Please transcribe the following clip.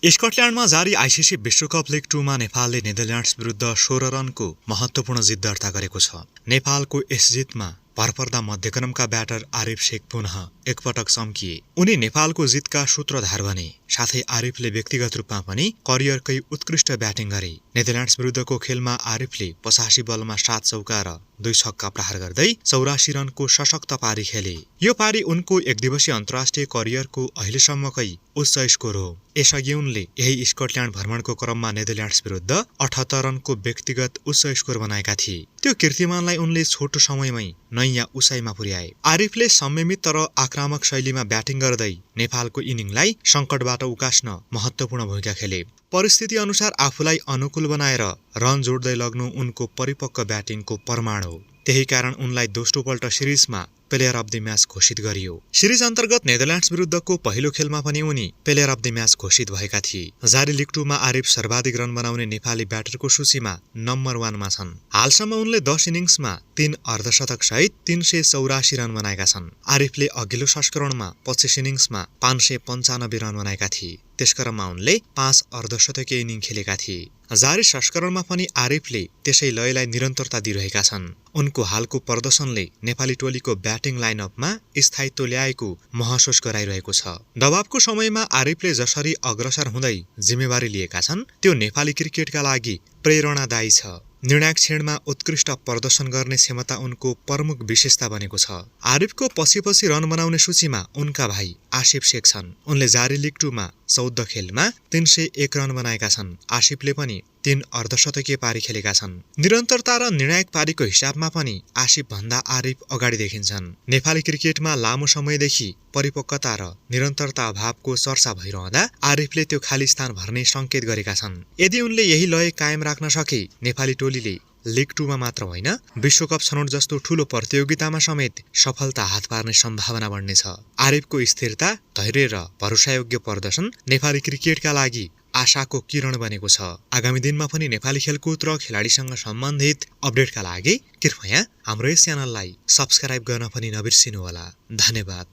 स्कटल्यान्डमा जारी आइसिसी विश्वकप लिग 2 मा नेपालले नेदरल्यान्ड्स विरुद्ध 16 रनको महत्वपूर्ण जित दर्ता गरेको छ। नेपालको यस जितमा भरपर्दा मध्यक्रमका ब्याटर आरिफ शेख पुनः एकपटक चम्किए। उनी नेपालको जितका सूत्रधार बने। साथै आरिफले व्यक्तिगत रूपमा पनि करियरकै उत्कृष्ट ब्याटिङ गरे। नेदरल्यान्ड्स विरुद्धको खेलमा आरिफले 85 बलमा 7 चौका र 2 छक्का प्रहार गर्दै 84 रनको सशक्त पारी खेले। यो पारी उनको एकदिवसीय अन्तर्राष्ट्रिय करियरको अहिलेसम्मकै उच्च स्कोर हो। यसअघि उनले यही स्कटल्यान्ड भ्रमणको क्रममा नेदरल्यान्ड्स विरुद्ध 78 रनको व्यक्तिगत उच्च स्कोर बनाएका थिए। त्यो कीर्तिमानलाई उनले छोटो समयमै नयाँ उचाइमा पुर्याए। आरिफले संयमित तर आक्रामक शैलीमा ब्याटिङ गर्दै नेपालको इनिङलाई सङ्कटबाट उकास्न महत्वपूर्ण भूमिका खेले। परिस्थिति अनुसार आफूलाई अनुकूल बनाएर रन जोड्दै लग्नु उनको परिपक्व ब्याटिङको प्रमाण हो। त्यही कारण उनलाई दोस्रो पल्ट सिरिजमा प्लेयर अफ द म्याच घोषित गरियो। सिरिज अन्तर्गत नेदरल्यान्ड्स विरुद्धको पहिलो खेलमा पनि उनी प्लेयर अफ द म्याच घोषित भएका थिए। जारी लिग 2 मा आरिफ सर्वाधिक रन बनाउने नेपाली ब्याटरको सूचीमा नम्बर 1 मा छन्। हालसम्म उनले 10 इनिङ्समा 3 अर्धशतक सहित 384 रन बनाएका छन्। आरिफले अघिल्लो संस्करणमा 25 इनिङ्समा 595 रन बनाएका थिए। त्यसक्रममा उनले 5 अर्धशतकीय इनिङ खेलेका थिए। जारी संस्करणमा पनि आरिफले त्यसै लयलाई निरन्तरता दिइरहेका छन्। उनको हालको प्रदर्शनले नेपाली टोलीको ब्याटिङ लाइनअपमा स्थायित्व ल्याएको महसुस गराइरहेको छ। दबावको समयमा आरिफले जसरी अग्रसर हुँदै जिम्मेवारी लिएका छन् त्यो नेपाली क्रिकेटका लागि प्रेरणादायी छ। निर्णायक क्षणमा उत्कृष्ट प्रदर्शन गर्ने क्षमता उनको प्रमुख विशेषता बनेको छ। आरिफको पछि रन बनाउने सूचीमा उनका भाइ आसिफ शेख छन्। उनले जारी लिग 2 मा 14 खेलमा 301 रन बनाएका छन्। आसिफले पनि 3 अर्धशतकीय पारी खेलेका छन्। निरन्तरता र निर्णायक पारीको हिसाबमा पनि आसिफ भन्दा आरिफ अगाडि देखिन्छन्। नेपाली क्रिकेटमा लामो समयदेखि परिपक्वता र निरन्तरता अभावको चर्चा भइरहँदा आरिफले त्यो खाली स्थान भर्ने संकेत गरेका छन्। यदि उनले यही लय कायम राख्न सके नेपाली टोलीले लिग 2 मा मात्र होइन विश्वकप छनौट जस्तो ठूलो प्रतियोगितामा समेत सफलता हात पार्ने सम्भावना बढ्नेछ। आरिफको स्थिरता, धैर्य र भरोसायोग्य प्रदर्शन नेपाली क्रिकेटका लागि आशाको किरण बनेको छ। आगामी दिनमा पनि नेपाली खेलकुद र खेलाडीसँग सम्बन्धित अपडेटका लागि कृपया हाम्रो यस च्यानललाई सब्स्क्राइब गर्न पनि नबिर्सिनुहोला। धन्यवाद।